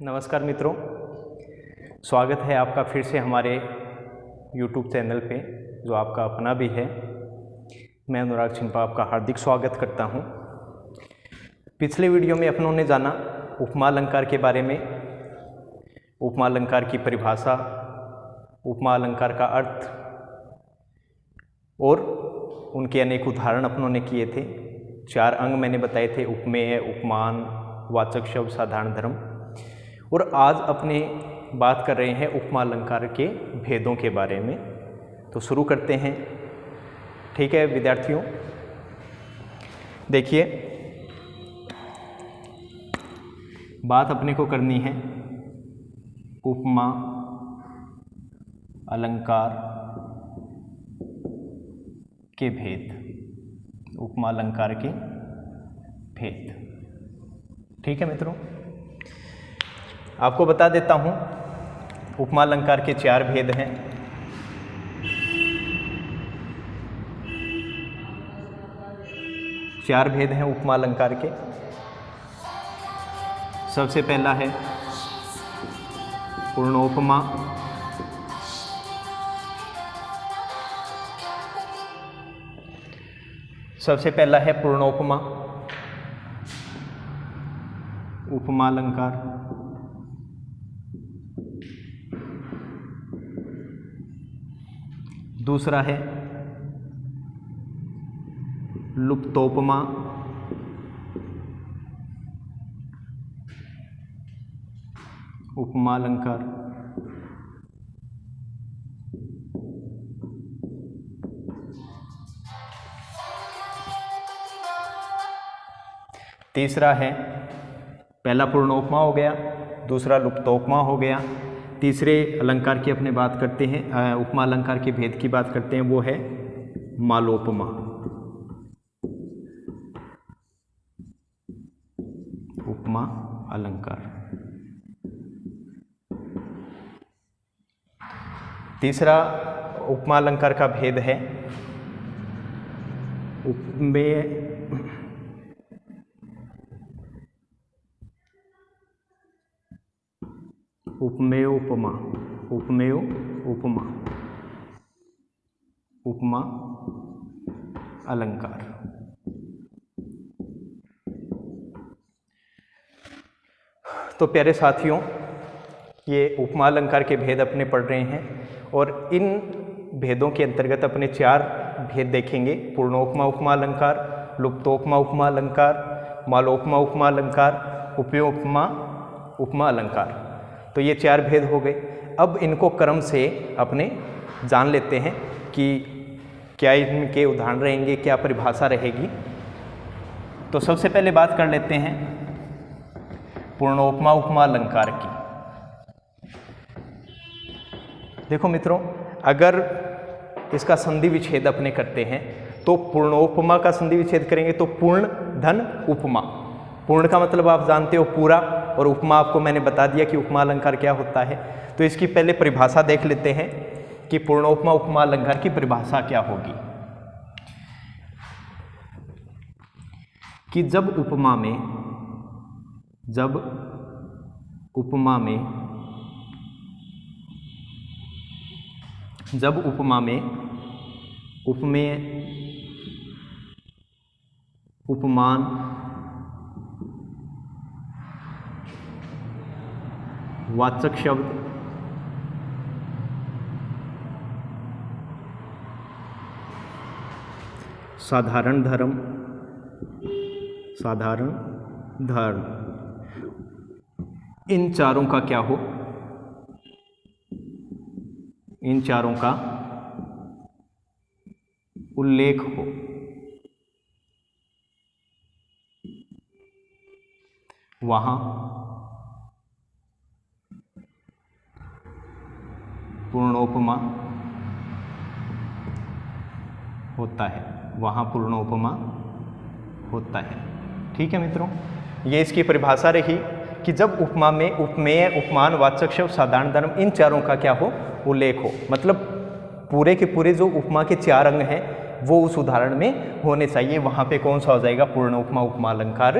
नमस्कार मित्रों, स्वागत है आपका फिर से हमारे YouTube चैनल पे जो आपका अपना भी है। मैं अनुराग छिंपा आपका हार्दिक स्वागत करता हूँ। पिछले वीडियो में अपनों ने जाना उपमा अलंकार के बारे में, उपमा अलंकार की परिभाषा, उपमा अलंकार का अर्थ और उनके अनेक उदाहरण अपनों ने किए थे। 4 अंग मैंने बताए थे, उपमेय, उपमान, वाचक शब्द, साधारण धर्म। और आज अपने बात कर रहे हैं उपमा अलंकार के भेदों के बारे में। तो शुरू करते हैं, ठीक है विद्यार्थियों। देखिए, बात अपने को करनी है उपमा अलंकार के भेद, उपमा अलंकार के भेद। ठीक है मित्रों, आपको बता देता हूं उपमा अलंकार के 4 भेद हैं। चार भेद हैं उपमा अलंकार के। सबसे पहला है पूर्णोपमा, सबसे पहला है पूर्णोपमा उपमा अलंकार। दूसरा है लुप्तोपमा उपमा अलंकार। तीसरा है, पहला पूर्णोपमा हो गया, दूसरा लुप्तोपमा हो गया। तीसरे अलंकार की अपने बात करते हैं, उपमा अलंकार के भेद की बात करते हैं, वो है मालोपमा उपमा अलंकार। तीसरा उपमा अलंकार का भेद है उपमेय उपमेय उपमा, उपमेय उपमा उपमा अलंकार। तो प्यारे साथियों, ये उपमा अलंकार के भेद अपने पढ़ रहे हैं और इन भेदों के अंतर्गत अपने 4 भेद देखेंगे। पूर्णोपमा उपमा अलंकार, लुप्तोपमा उपमा अलंकार, मालोपमा उपमा अलंकार, उपयोपमा उपमा अलंकार। तो ये 4 भेद हो गए। अब इनको क्रम से अपने जान लेते हैं कि क्या इनके उदाहरण रहेंगे, क्या परिभाषा रहेगी। तो सबसे पहले बात कर लेते हैं पूर्णोपमा उपमा अलंकार की। देखो मित्रों, अगर इसका संधि विच्छेद अपने करते हैं तो पूर्णोपमा का संधि विच्छेद करेंगे तो पूर्ण धन उपमा। पूर्ण का मतलब आप जानते हो पूरा, और उपमा आपको मैंने बता दिया कि उपमा अलंकार क्या होता है। तो इसकी पहले परिभाषा देख लेते हैं कि पूर्णोपमा उपमा अलंकार की परिभाषा क्या होगी। कि जब उपमा में उपमेय, उपमान, वाचक शब्द, साधारण धर्म, इन चारों का क्या हो, इन चारों का उल्लेख हो, वहां पूर्णोपमा होता है, वहां पूर्णोपमा होता है। ठीक है मित्रों, ये इसकी परिभाषा रही कि जब उपमा में उपमेय, उपमान, वाचक शब्द, साधारण धर्म, इन चारों का क्या हो, उल्लेख हो। मतलब पूरे के पूरे जो उपमा के 4 अंग हैं वो उस उदाहरण में होने चाहिए। वहाँ पे कौन सा हो जाएगा, पूर्ण उपमा उपमा अलंकार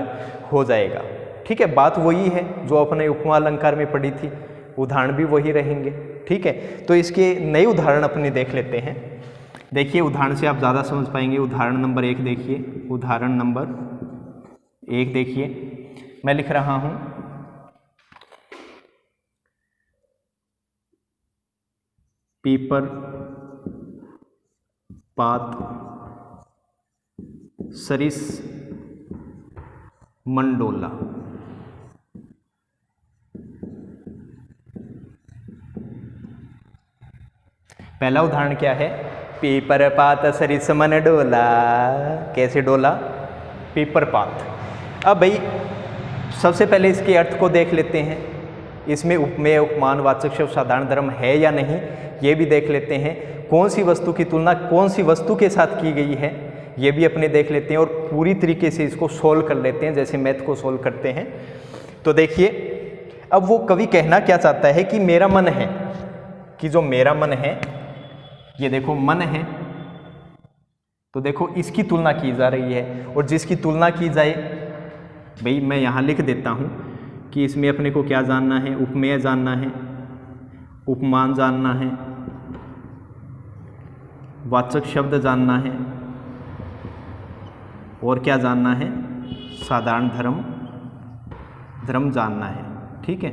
हो जाएगा। ठीक है, बात वही है जो अपने उपमा अलंकार में पढ़ी थी, उदाहरण भी वही रहेंगे। ठीक है, तो इसके नए उदाहरण अपने देख लेते हैं। देखिए, उदाहरण से आप ज़्यादा समझ पाएंगे। उदाहरण नंबर 1 देखिए, उदाहरण नंबर 1 देखिए, मैं लिख रहा हूँ पीपर पात सरिस मंडोला। पहला उदाहरण क्या है? पीपर पात सरिस मन डोला। कैसे डोला? पीपर पात। अब भाई सबसे पहले इसके अर्थ को देख लेते हैं। इसमें उपमेय, उपमान, वाचक शब्द, साधारण धर्म है या नहीं, ये भी देख लेते हैं। कौन सी वस्तु की तुलना कौन सी वस्तु के साथ की गई है, ये भी अपने देख लेते हैं और पूरी तरीके से इसको सोल्व कर लेते हैं, जैसे मैथ को सोल्व करते हैं। तो देखिए, अब वो कवि कहना क्या चाहता है कि मेरा मन है, कि जो मेरा मन है, ये देखो मन है, तो देखो इसकी तुलना की जा रही है। और जिसकी तुलना की जाए, भाई मैं यहाँ लिख देता हूँ कि इसमें अपने को क्या जानना है? उपमेय जानना है, उपमान जानना है, वाचक शब्द जानना है, और क्या जानना है? साधारण धर्म जानना है। ठीक है,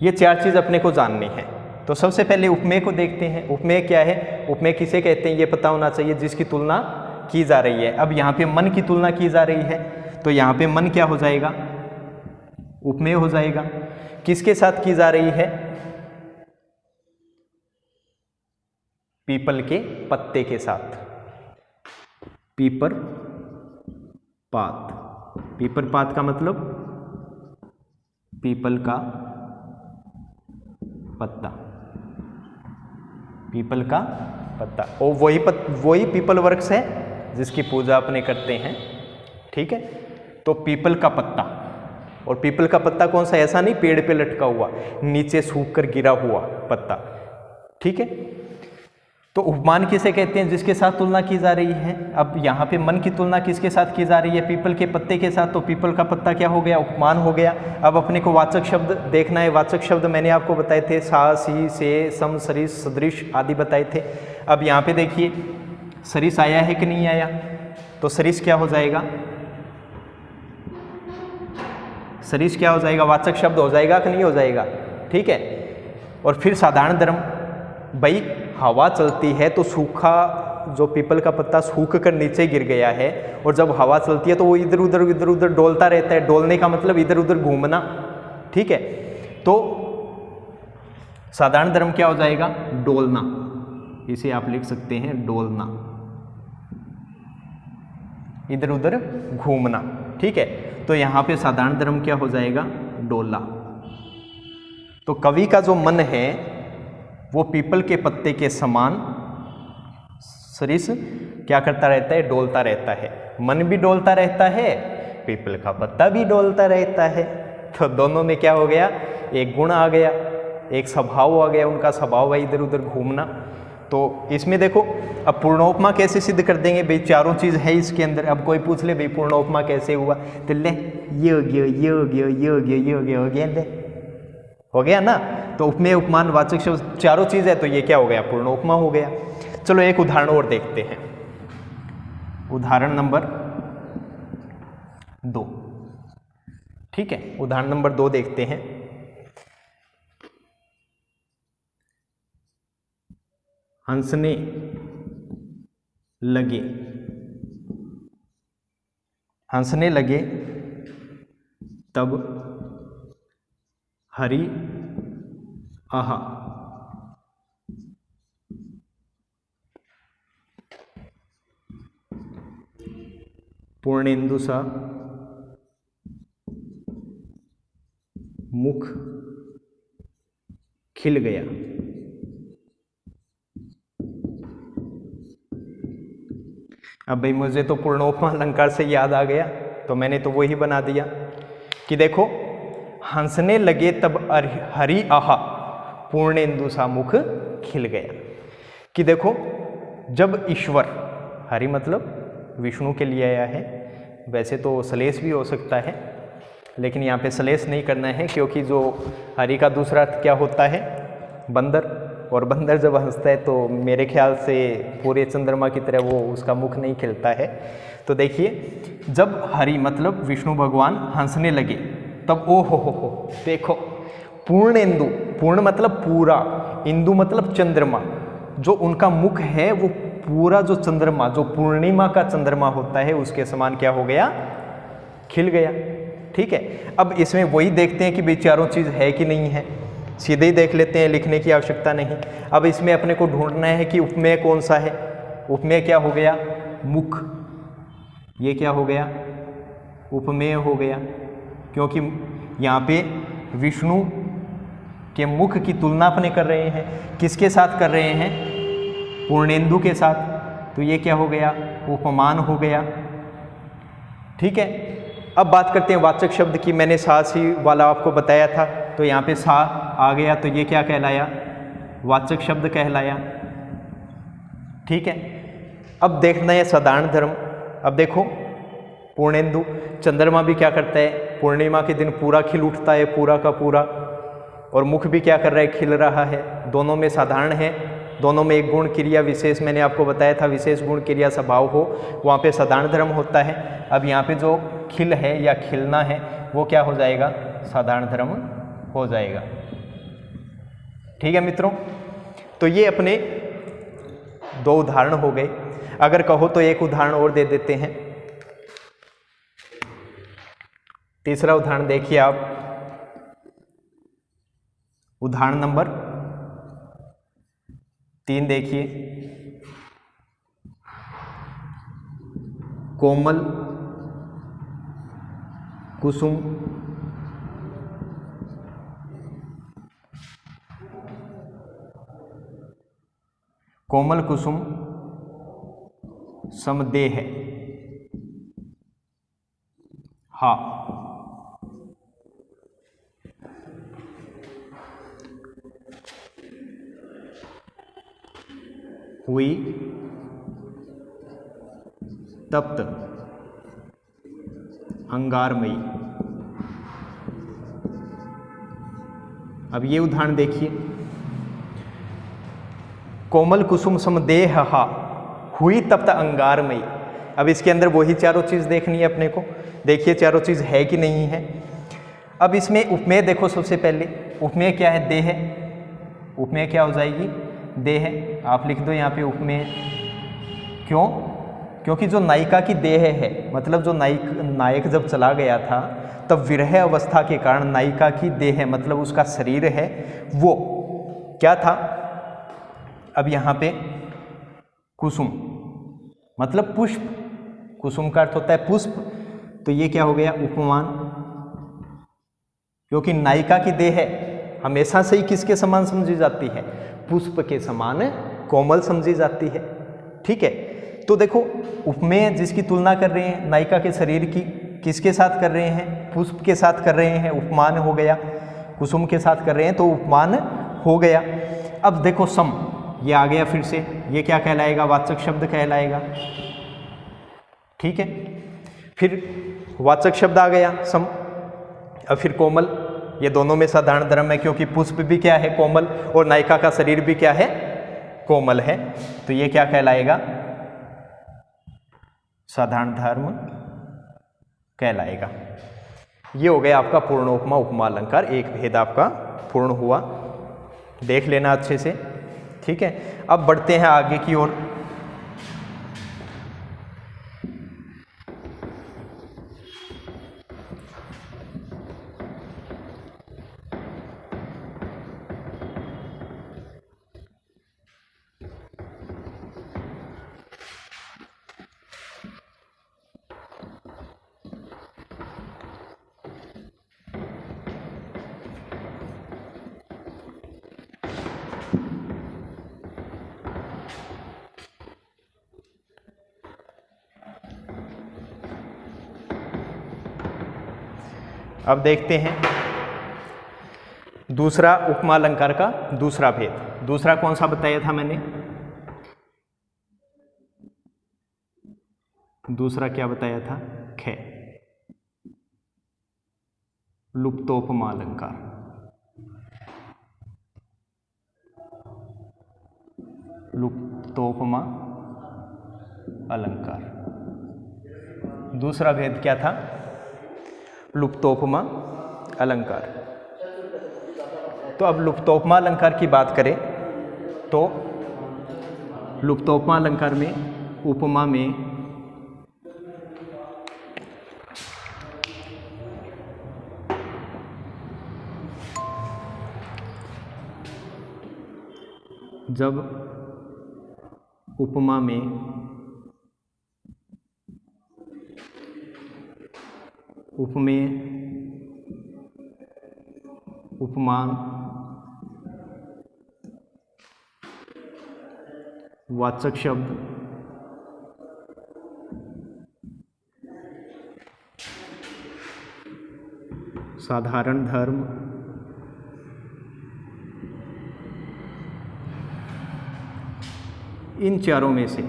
ये 4 चीज़ अपने को जाननी है। तो सबसे पहले उपमेय को देखते हैं। उपमेय क्या है? उपमेय किसे कहते हैं ये पता होना चाहिए, जिसकी तुलना की जा रही है। अब यहाँ पे मन की तुलना की जा रही है, तो यहाँ पे मन क्या हो जाएगा? उपमेय हो जाएगा। किसके साथ की जा रही है? पीपल के पत्ते के साथ। पीपर पात। पीपर पात का मतलब पीपल का पत्ता। पीपल का पत्ता, और वही पीपल वृक्ष है जिसकी पूजा अपने करते हैं। ठीक है, तो पीपल का पत्ता। और पीपल का पत्ता कौन सा? ऐसा नहीं पेड़ पे लटका हुआ, नीचे सूख कर गिरा हुआ पत्ता। ठीक है, तो उपमान किसे कहते हैं? जिसके साथ तुलना की जा रही है। अब यहाँ पे मन की तुलना किसके साथ की जा रही है? पीपल के पत्ते के साथ। तो पीपल का पत्ता क्या हो गया? उपमान हो गया। अब अपने को वाचक शब्द देखना है। वाचक शब्द मैंने आपको बताए थे, सा, सी, से, सम, सरिस, सदृश आदि बताए थे। अब यहाँ पे देखिए, सरिस आया है कि नहीं आया? तो सरिस क्या हो जाएगा? सरिस क्या हो जाएगा? वाचक शब्द हो जाएगा कि नहीं हो जाएगा? ठीक है, और फिर साधारण धर्म। भाई हवा चलती है तो सूखा जो पीपल का पत्ता सूख कर नीचे गिर गया है, और जब हवा चलती है तो वो इधर उधर डोलता रहता है। डोलने का मतलब इधर उधर घूमना। ठीक है, तो साधारण धर्म क्या हो जाएगा? डोलना। इसे आप लिख सकते हैं डोलना, इधर उधर घूमना। ठीक है, तो यहाँ पे साधारण धर्म क्या हो जाएगा? डोला। तो कवि का जो मन है वो पीपल के पत्ते के समान सरिस क्या करता रहता है? डोलता रहता है। मन भी डोलता रहता है, पीपल का पत्ता भी डोलता रहता है। तो दोनों में क्या हो गया? एक गुण आ गया, एक स्वभाव आ गया, उनका स्वभाव है इधर उधर घूमना। तो इसमें देखो, अब पूर्णोपमा कैसे सिद्ध कर देंगे? भाई चारों चीज़ है इसके अंदर। अब कोई पूछ ले भाई पूर्णोपमा कैसे हुआ, तो ले ये हो गया ना। तो उपमेय, उपमान, वाचक शब्द चारों चीज़ है, तो ये क्या हो गया? पूर्णोपमा हो गया। चलो एक उदाहरण और देखते हैं। उदाहरण नंबर 2। ठीक है, उदाहरण नंबर 2 देखते हैं। हंसने लगे, हंसने लगे तब हरि आहा। पूर्णेंदु सा मुख खिल गया। अब भाई मुझे तो पूर्णोपमा अलंकार से याद आ गया, तो मैंने तो वही बना दिया कि देखो, हंसने लगे तब हरि आहा, पूर्णेंदु सा मुख खिल गया। कि देखो, जब ईश्वर, हरि मतलब विष्णु के लिए आया है, वैसे तो सलेश भी हो सकता है, लेकिन यहाँ पे श्लेष नहीं करना है, क्योंकि जो हरि का दूसरा अर्थ क्या होता है, बंदर, और बंदर जब हंसता है तो मेरे ख्याल से पूरे चंद्रमा की तरह वो उसका मुख नहीं खिलता है। तो देखिए, जब हरि मतलब विष्णु भगवान हंसने लगे तब ओ हो देखो, पूर्णेंदु, पूर्ण मतलब पूरा, इंदु मतलब चंद्रमा, जो उनका मुख है वो पूरा जो चंद्रमा, जो पूर्णिमा का चंद्रमा होता है उसके समान क्या हो गया, खिल गया। ठीक है, अब इसमें वही देखते हैं कि भाई चारों चीज़ है कि नहीं है, सीधे ही देख लेते हैं, लिखने की आवश्यकता नहीं। अब इसमें अपने को ढूंढना है कि उपमेय कौन सा है। उपमेय क्या हो गया, मुख, ये क्या हो गया, उपमेय हो गया, क्योंकि यहाँ पे विष्णु के मुख की तुलना अपने कर रहे हैं, किसके साथ कर रहे हैं, पूर्णेंदु के साथ, तो ये क्या हो गया, उपमान हो गया। ठीक है, अब बात करते हैं वाचक शब्द की। मैंने सा सी वाला आपको बताया था, तो यहाँ पे सा आ गया, तो ये क्या कहलाया, वाचक शब्द कहलाया। ठीक है, अब देखना है साधारण धर्म। अब देखो, पूर्णेंदु, चंद्रमा भी क्या करता है, पूर्णिमा के दिन पूरा खिल उठता है, पूरा का पूरा, और मुख भी क्या कर रहा है, खिल रहा है। दोनों में साधारण है, दोनों में एक गुण क्रिया विशेष, मैंने आपको बताया था विशेष गुण क्रिया स्वभाव हो, वहाँ पे साधारण धर्म होता है। अब यहाँ पे जो खिल है या खिलना है वो क्या हो जाएगा, साधारण धर्म हो जाएगा। ठीक है मित्रों, तो ये अपने दो उदाहरण हो गए। अगर कहो तो एक उदाहरण और दे देते हैं। तीसरा उदाहरण देखिए आप, उदाहरण नंबर 3 देखिए, कोमल कुसुम कोमल कुसुम समदेह, हाँ, हुई तप्त अंगारमयी। अब ये उदाहरण देखिए, कोमल कुसुम समदेह हुई तप्त अंगारमयी। अब इसके अंदर वही चारों चीज़ देखनी है अपने को। देखिए चारों चीज़ है कि नहीं है। अब इसमें उपमेय देखो, सबसे पहले उपमेय क्या है, देह। उपमेय क्या हो जाएगी, देह। आप लिख दो यहाँ पे उपमेय। क्यों, क्योंकि जो नायिका की देह है, मतलब जो नायक जब चला गया था तब विरह अवस्था के कारण नायिका की देह मतलब उसका शरीर है वो क्या था। अब यहाँ पे कुसुम मतलब पुष्प, कुसुम का अर्थ होता है पुष्प, तो ये क्या हो गया, उपमान। क्योंकि नायिका की देह हमेशा से ही किसके समान समझी जाती है, पुष्प के समान कोमल समझी जाती है। ठीक है, तो देखो उपमेय जिसकी तुलना कर रहे हैं नायिका के शरीर की, किसके साथ कर रहे हैं, पुष्प के साथ कर रहे हैं, उपमान हो गया। कुसुम के साथ कर रहे हैं तो उपमान हो गया। अब देखो सम, ये आ गया फिर से, ये क्या कहलाएगा, वाचक शब्द कहलाएगा। ठीक है, फिर वाचक शब्द आ गया सम। अब फिर कोमल, ये दोनों में साधारण धर्म है, क्योंकि पुष्प भी क्या है, कोमल, और नायिका का शरीर भी क्या है, कोमल है, तो ये क्या कहलाएगा, साधारण धर्म कहलाएगा। ये हो गया आपका पूर्ण उपमा उपमा अलंकार, एक भेद आपका पूर्ण हुआ, देख लेना अच्छे से। ठीक है, अब बढ़ते हैं आगे की ओर। अब देखते हैं दूसरा उपमा अलंकार का दूसरा भेद। दूसरा कौन सा बताया था मैंने, दूसरा क्या बताया था, ख। लुप्तोपमा अलंकार। लुप्तोपमा अलंकार। दूसरा भेद क्या था? लुप्तोपमा अलंकार। तो अब लुप्तोपमा अलंकार की बात करें तो लुप्तोपमा अलंकार में उपमा में जब उपमा में उपमान वाचक शब्द साधारण धर्म इन चारों में से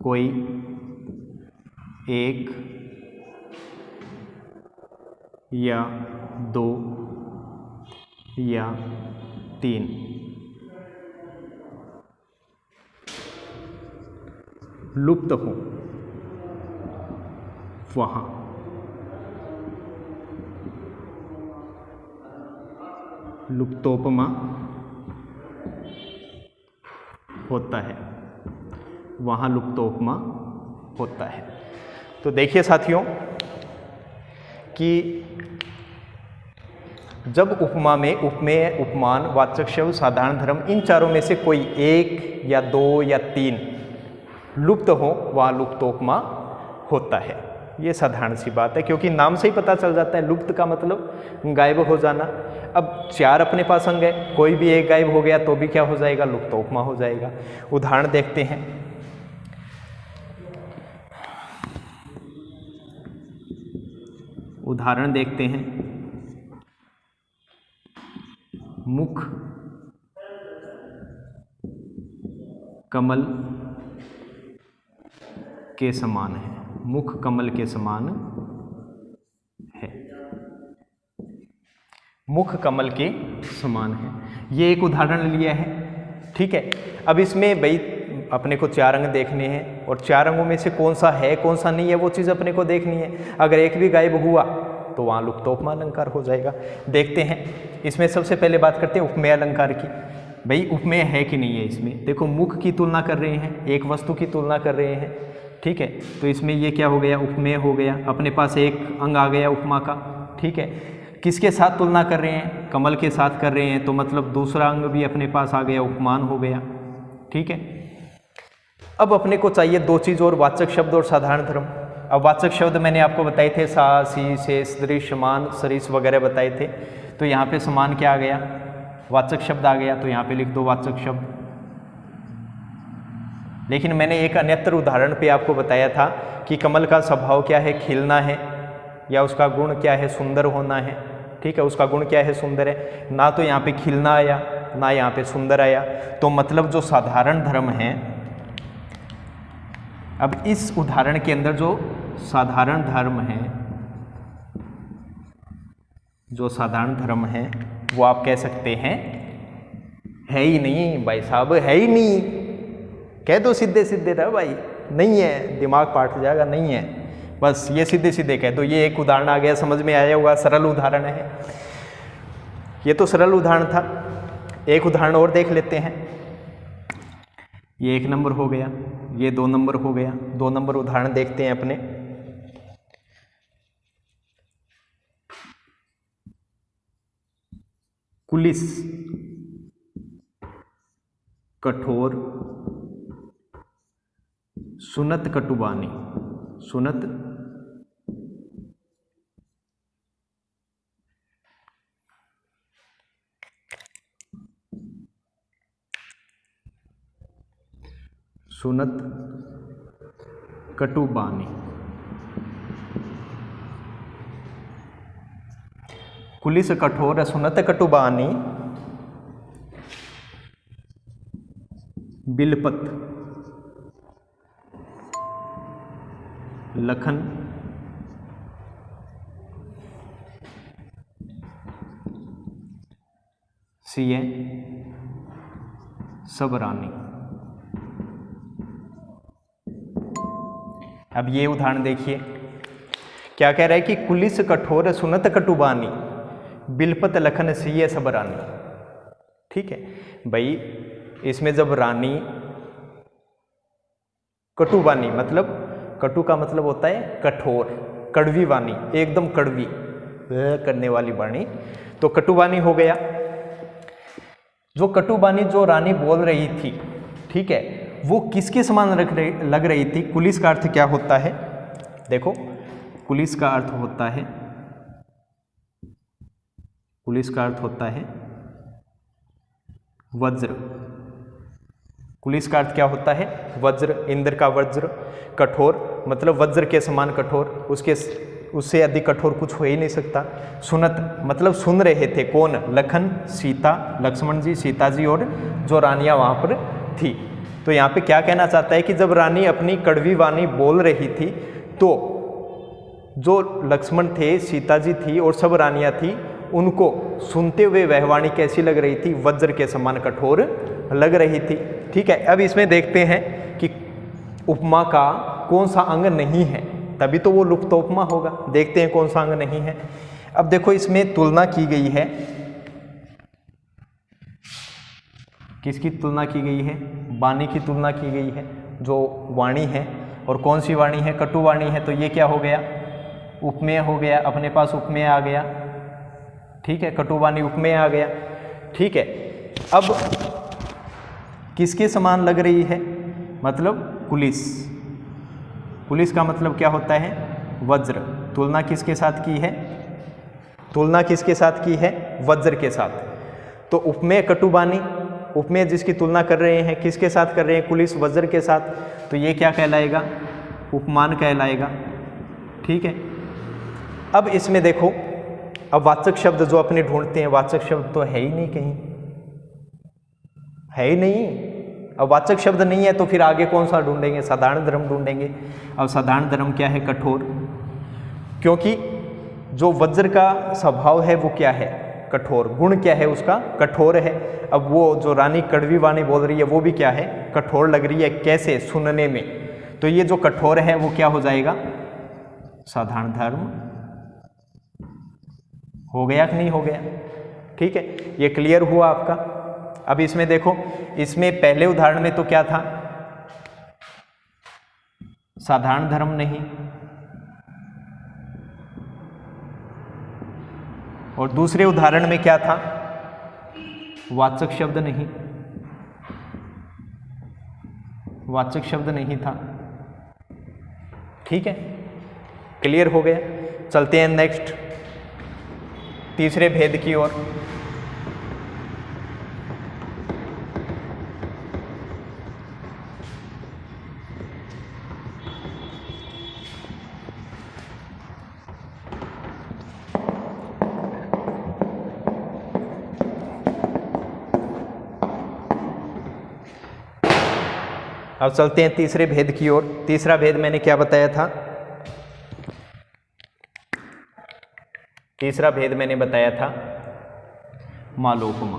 कोई एक या दो या तीन लुप्त हो, वहाँ लुप्तोपमा होता है, वहाँ लुप्तोपमा होता है। तो देखिए साथियों कि जब उपमा में उपमेय, उपमान, वाचक शब्द, साधारण धर्म इन चारों में से कोई एक या दो या तीन लुप्त हो, वहाँ लुप्तोपमा होता है। ये साधारण सी बात है, क्योंकि नाम से ही पता चल जाता है लुप्त का मतलब गायब हो जाना। अब चार अपने पास अंग है, कोई भी एक गायब हो गया तो भी क्या हो जाएगा? लुप्तोपमा हो जाएगा। उदाहरण देखते हैं। उदाहरण देखते हैं। मुख कमल के समान है। मुख कमल के समान है। मुख कमल के समान है, ये एक उदाहरण लिया है। ठीक है, अब इसमें भाई अपने को चार अंग देखने हैं और चार अंगों में से कौन सा है कौन सा नहीं है वो चीज़ अपने को देखनी है। अगर एक भी गायब हुआ तो वहाँ लुप्तोपमा अलंकार हो जाएगा। देखते हैं, इसमें सबसे पहले बात करते हैं उपमेय अलंकार की। भाई उपमेय है कि नहीं है? इसमें देखो, मुख की तुलना कर रहे हैं, एक वस्तु की तुलना कर रहे हैं। ठीक है, तो इसमें ये क्या हो गया? उपमेय हो गया। अपने पास एक अंग आ गया उपमा का। ठीक है, किसके साथ तुलना कर रहे हैं? कमल के साथ कर रहे हैं, तो मतलब दूसरा अंग भी अपने पास आ गया, उपमान हो गया। ठीक है, अब अपने को चाहिए दो चीज़ और, वाचक शब्द और साधारण धर्म। अब वाचक शब्द मैंने आपको बताए थे, सा, सी, से, सदृश, समान, सरिस वगैरह बताए थे। तो यहाँ पे समान क्या आ गया? वाचक शब्द आ गया, तो यहाँ पे लिख दो वाचक शब्द। लेकिन मैंने एक अन्यत्र उदाहरण पे आपको बताया था कि कमल का स्वभाव क्या है? खिलना है, या उसका गुण क्या है? सुंदर होना है। ठीक है, उसका गुण क्या है? सुंदर है। ना तो यहाँ पे खिलना आया, ना यहाँ पे सुंदर आया, तो मतलब जो साधारण धर्म है, अब इस उदाहरण के अंदर जो साधारण धर्म है, जो साधारण धर्म है वो आप कह सकते हैं है ही नहीं भाई साहब, है ही नहीं। कह दो सीधे सीधे ना भाई, नहीं है, दिमाग पाट जाएगा, नहीं है, बस ये सीधे सीधे कह दो। ये एक उदाहरण आ गया, समझ में आया होगा, सरल उदाहरण है। ये तो सरल उदाहरण था। एक उदाहरण और देख लेते हैं। ये 1 नंबर हो गया, ये 2 नंबर हो गया। 2 नंबर उदाहरण देखते हैं अपने। कुलिस कठोर सुनत कटुबानी। सुनत सुनत कटुबानी। कुलिस कठोर सुनत कटुबानी बिलपत लखन सिए सब रानी। अब ये उदाहरण देखिए, क्या कह रहा है कि कुलिस कठोर सुनत कटुबानी, बिलपत लखन सिए सब रानी। ठीक है भाई, इसमें जब रानी कटुबानी, मतलब कटु का मतलब होता है कठोर, कड़वी वाणी, एकदम कड़वी करने वाली वाणी, तो कटुबानी हो गया। जो कटुबानी जो रानी बोल रही थी, ठीक है, वो किसके समान लग रही थी? कुलिस का अर्थ क्या होता है? देखो, कुलिस का अर्थ होता है, कुलिस का अर्थ होता है वज्र। कुलिस का अर्थ क्या होता है? वज्र, इंद्र का वज्र, कठोर मतलब वज्र के समान कठोर, उससे अधिक कठोर कुछ हो ही नहीं सकता। सुनत मतलब सुन रहे थे, कौन? लखन, सीता, लक्ष्मण जी, सीता जी और जो रानियां वहां पर थी। तो यहाँ पे क्या कहना चाहता है कि जब रानी अपनी कड़वी वाणी बोल रही थी तो जो लक्ष्मण थे, सीता जी थी और सब रानियां थी, उनको सुनते हुए वह वाणी कैसी लग रही थी? वज्र के समान कठोर लग रही थी। ठीक है, अब इसमें देखते हैं कि उपमा का कौन सा अंग नहीं है, तभी तो वो लुप्तोपमा होगा। देखते हैं कौन सा अंग नहीं है। अब देखो, इसमें तुलना की गई है, किसकी तुलना की गई है? वाणी की तुलना की गई है, जो वाणी है। और कौन सी वाणी है? कटुवाणी है। तो ये क्या हो गया? उपमेय हो गया, अपने पास उपमेय आ गया। ठीक है, कटुवाणी उपमेय आ गया। ठीक है, अब किसके समान लग रही है? मतलब कुलिस। कुलिस का मतलब क्या होता है? वज्र। तुलना किसके साथ की है? तुलना किसके साथ की है? वज्र के साथ। तो उपमेय कटुवाणी, उपमेय जिसकी तुलना कर रहे हैं, किसके साथ कर रहे हैं? कुलिस वज्र के साथ। तो ये क्या कहलाएगा? उपमान कहलाएगा। ठीक है, अब इसमें देखो, अब वाचक शब्द जो अपने ढूंढते हैं, वाचक शब्द तो है ही नहीं, कहीं है ही नहीं। अब वाचक शब्द नहीं है तो फिर आगे कौन सा ढूंढेंगे? साधारण धर्म ढूंढेंगे। अब साधारण धर्म क्या है? कठोर, क्योंकि जो वज्र का स्वभाव है वो क्या है? कठोर। गुण क्या है उसका? कठोर है। अब वो जो रानी कड़वी वाणी बोल रही है वो भी क्या है? कठोर लग रही है। कैसे? सुनने में। तो ये जो कठोर है वो क्या हो जाएगा? साधारण धर्म हो गया कि नहीं हो गया? ठीक है, ये क्लियर हुआ आपका। अब इसमें देखो, इसमें पहले उदाहरण में तो क्या था? साधारण धर्म नहीं, और दूसरे उदाहरण में क्या था? वाचक शब्द नहीं, वाचक शब्द नहीं था। ठीक है, क्लियर हो गया। चलते हैं नेक्स्ट, तीसरे भेद की ओर। अब चलते हैं तीसरे भेद की ओर। तीसरा भेद मैंने क्या बताया था? तीसरा भेद मैंने बताया था मालोपमा,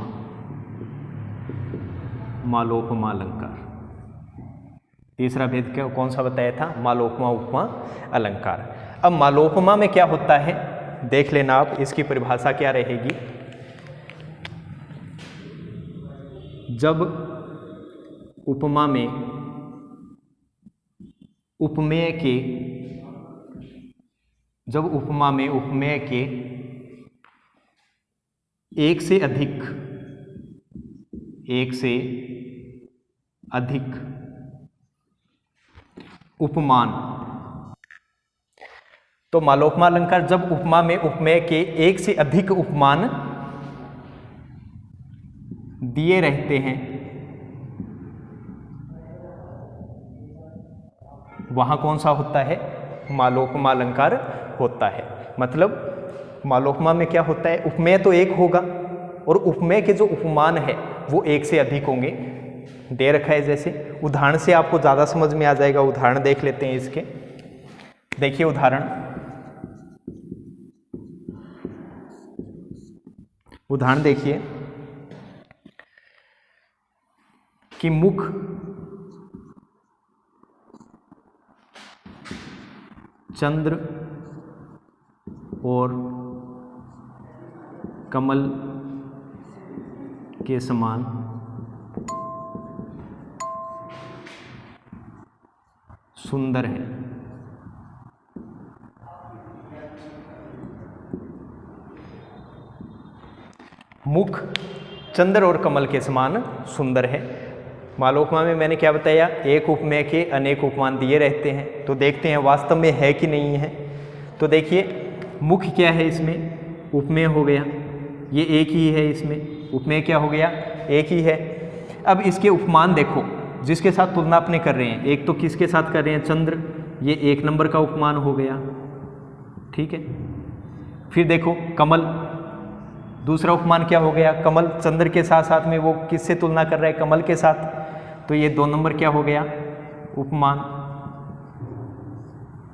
मालोपमा अलंकार। तीसरा भेद क्या कौन सा बताया था? मालोपमा उपमा अलंकार। अब मालोपमा में क्या होता है देख लेना आप, इसकी परिभाषा क्या रहेगी। जब उपमा में उपमेय के, जब उपमा में उपमेय के एक से अधिक उपमान, तो मालोपमा अलंकार जब उपमा में उपमेय के एक से अधिक उपमान दिए रहते हैं, वहां कौन सा होता है? मालोपमा अलंकार होता है। मतलब मालोपमा में क्या होता है? उपमेय तो एक होगा और उपमेय के जो उपमान है वो एक से अधिक होंगे। दे रखा है, जैसे उदाहरण से आपको ज़्यादा समझ में आ जाएगा। उदाहरण देख लेते हैं इसके। देखिए उदाहरण देखिए कि मुख चंद्र और कमल के समान सुंदर है। मुख चंद्र और कमल के समान सुंदर है। मालोपमा में मैंने क्या बताया, एक उपमेय के अनेक उपमान दिए रहते हैं, तो देखते हैं वास्तव में है कि नहीं है। तो देखिए मुख क्या है, इसमें उपमेय हो गया, ये एक ही है, इसमें उपमेय क्या हो गया, एक ही है। अब इसके उपमान देखो, जिसके साथ तुलना अपने कर रहे हैं, एक तो किसके साथ कर रहे हैं, चंद्र, ये 1 नंबर का उपमान हो गया, ठीक है। फिर देखो कमल, दूसरा उपमान क्या हो गया, कमल चंद्र के साथ साथ में वो किससे तुलना कर रहा है, कमल के साथ, तो ये 2 नंबर क्या हो गया, उपमान।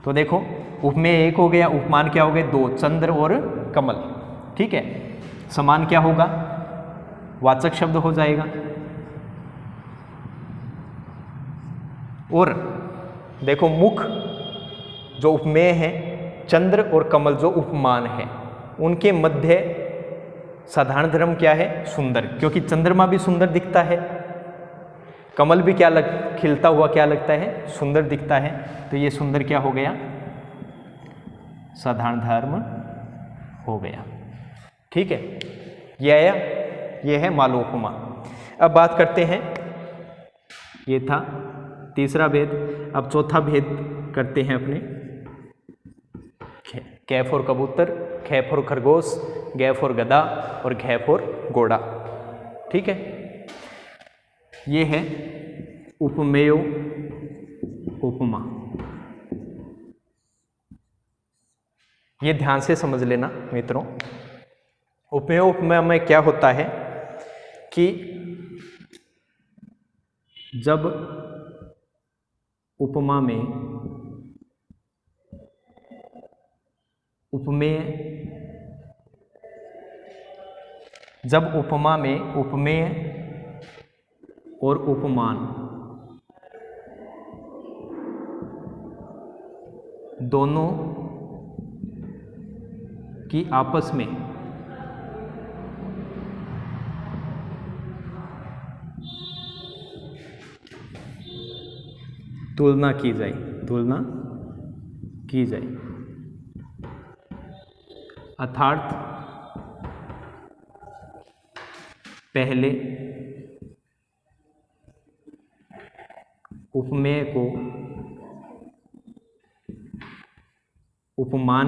तो देखो उपमेय 1 हो गया, उपमान क्या हो गए 2, चंद्र और कमल, ठीक है। समान क्या होगा, वाचक शब्द हो जाएगा। और देखो मुख जो उपमेय है, चंद्र और कमल जो उपमान है, उनके मध्य साधारण धर्म क्या है, सुंदर, क्योंकि चंद्रमा भी सुंदर दिखता है, कमल भी क्या खिलता हुआ क्या लगता है, सुंदर दिखता है। तो ये सुंदर क्या हो गया, साधारण धर्म हो गया, ठीक है। ये आया, ये है मालोपमा। अब बात करते हैं, ये था तीसरा भेद। अब चौथा भेद करते हैं अपने, कै फॉर कबूतर, ख फॉर खरगोश, ग फॉर गधा और घ फॉर घोड़ा, ठीक है। ये है उपमेयो उपमा। ये ध्यान से समझ लेना मित्रों। उपमेय उपमा में क्या होता है कि जब उपमा में उपमेय और उपमान दोनों की आपस में तुलना की जाए, अर्थात पहले उपमेय को उपमान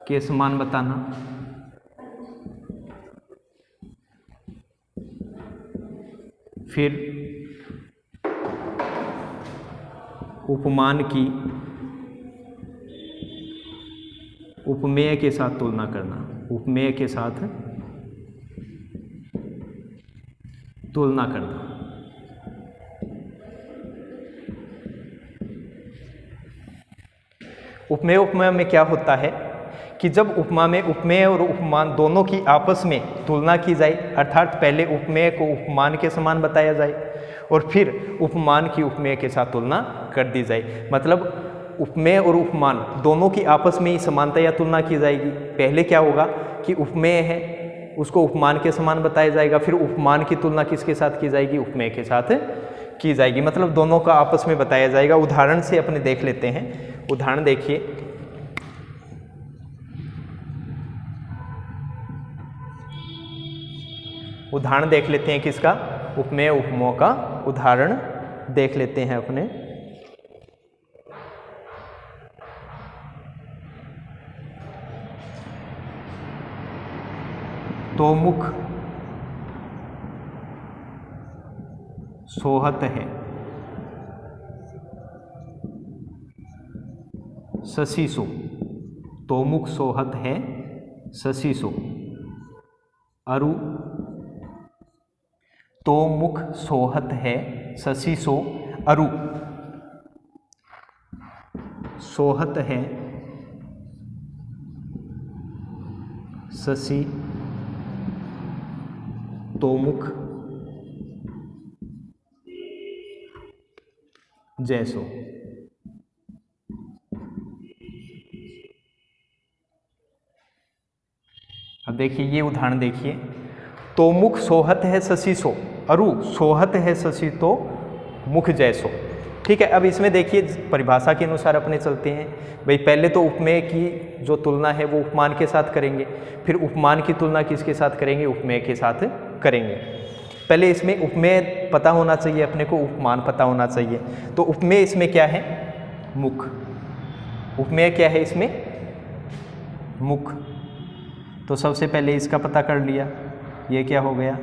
के समान बताना, फिर उपमान की उपमेय के साथ तुलना करना, उपमेय के साथ तुलना करना। उपमेय उपमा में क्या होता है कि जब उपमा में उपमेय और उपमान दोनों की आपस में तुलना की जाए, अर्थात पहले उपमेय को उपमान के समान बताया जाए और फिर उपमान की उपमेय के साथ तुलना कर दी जाए। मतलब उपमेय और उपमान दोनों की आपस में ही समानता या तुलना की जाएगी। पहले क्या होगा कि उपमेय है उसको उपमान के समान बताया जाएगा, फिर उपमान की तुलना किसके साथ की जाएगी, उपमेय के साथ की जाएगी। मतलब दोनों का आपस में बताया जाएगा। उदाहरण से अपने देख लेते हैं। उदाहरण देखिए, उदाहरण देख लेते हैं किसका, उपमेय उपमाओं का उदाहरण देख लेते हैं अपने। तो मुख सोहत है, ससीसो, तो मुख सोहत है ससीसो। अरु, तो मुख सोहत है ससीसो अरु। सोहत है शशि तोमुख जैसो। अब देखिए ये उदाहरण देखिए, तोमुख सोहत है शशि सो, अरु सोहत है शशि तो मुख जैसो। ठीक है, अब इसमें देखिए परिभाषा के अनुसार अपने चलते हैं। भाई पहले तो उपमेय की जो तुलना है वो उपमान के साथ करेंगे, फिर उपमान की तुलना किसके साथ करेंगे, उपमेय के साथ करेंगे। पहले इसमें उपमेय पता होना चाहिए अपने को, उपमान पता होना चाहिए। तो उपमेय इसमें क्या है, मुख। उपमेय क्या है इसमें, मुख। तो सबसे पहले इसका पता कर लिया, ये क्या हो गया,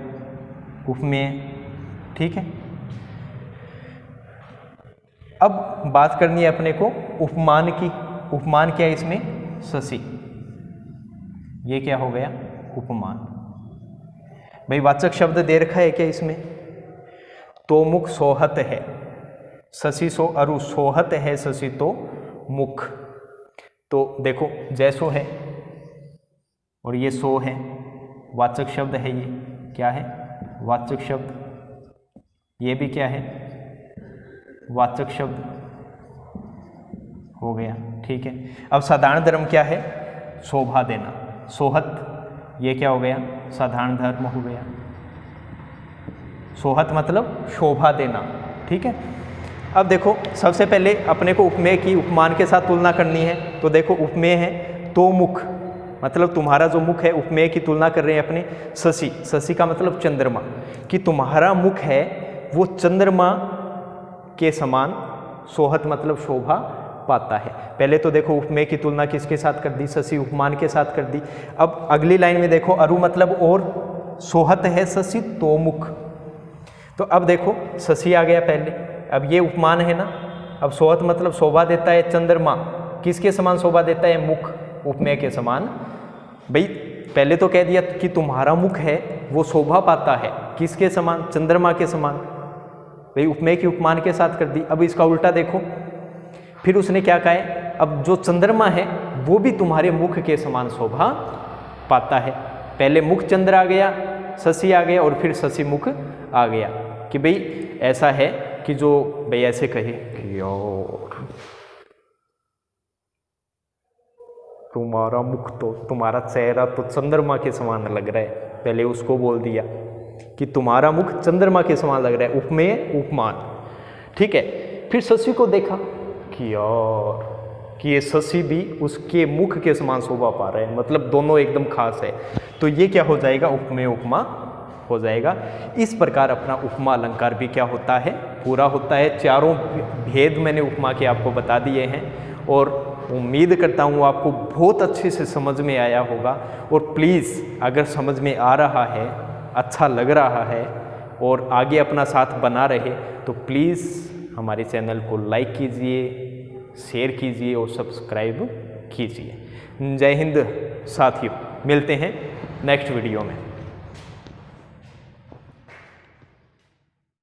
उपमेय। ठीक है, अब बात करनी है अपने को उपमान की। उपमान क्या है इसमें, शशि। ये क्या हो गया, उपमान। भाई वाचक शब्द दे रखा है क्या इसमें, तोमुख सोहत है शशि सो, अरु सोहत है शशि तो मुख। तो देखो जैसो है और ये सो है, वाचक शब्द है, ये क्या है, वाचक शब्द। ये भी क्या है, वाचक शब्द हो गया। ठीक है, अब साधारण धर्म क्या है, शोभा देना। सोहत ये क्या हो गया, साधारण धर्म हो गया। सोहत मतलब शोभा देना। ठीक है, अब देखो सबसे पहले अपने को उपमेय की उपमान के साथ तुलना करनी है। तो देखो उपमेय है तो मुख, मतलब तुम्हारा जो मुख है, उपमेय की तुलना कर रहे हैं अपने शशि। शशि का मतलब चंद्रमा, कि तुम्हारा मुख है वो चंद्रमा के समान, सोहत मतलब शोभा पाता है। पहले तो देखो उपमेय की तुलना किसके साथ कर दी, शशि, उपमान के साथ कर दी। अब अगली लाइन में देखो अरु मतलब और, सोहत है शशि तोमुख। तो अब देखो शशि आ गया पहले, अब ये उपमान है ना। अब सोहत मतलब शोभा देता है, चंद्रमा किसके समान शोभा देता है, मुख, उपमेय के समान। भाई पहले तो कह दिया कि तुम्हारा मुख है वो शोभा पाता है, किसके समान, चंद्रमा के समान। भाई उपमेय की उपमान के साथ कर दी। अब इसका उल्टा देखो, फिर उसने क्या कहा है, अब जो चंद्रमा है वो भी तुम्हारे मुख के समान शोभा पाता है। पहले मुख चंद्र आ गया, शशि आ गया, और फिर शशि मुख आ गया। कि भाई ऐसा है कि जो भाई ऐसे कहे कि यार तुम्हारा मुख तो, तुम्हारा चेहरा तो चंद्रमा के समान लग रहा है, पहले उसको बोल दिया कि तुम्हारा मुख चंद्रमा के समान लग रहा है, उपमेय उपमान। ठीक है, फिर शशि को देखा कि यार कि ये शशि भी उसके मुख के समान शोभा पा रहे हैं, मतलब दोनों एकदम खास है। तो ये क्या हो जाएगा, उपमेय उपमा हो जाएगा। इस प्रकार अपना उपमा अलंकार भी क्या होता है, पूरा होता है। चारों भेद मैंने उपमा के आपको बता दिए हैं, और उम्मीद करता हूँ आपको बहुत अच्छे से समझ में आया होगा। और प्लीज़ अगर समझ में आ रहा है, अच्छा लग रहा है और आगे अपना साथ बना रहे, तो प्लीज़ हमारे चैनल को लाइक कीजिए, शेयर कीजिए और सब्सक्राइब कीजिए। जय हिंद साथियों, मिलते हैं नेक्स्ट वीडियो में।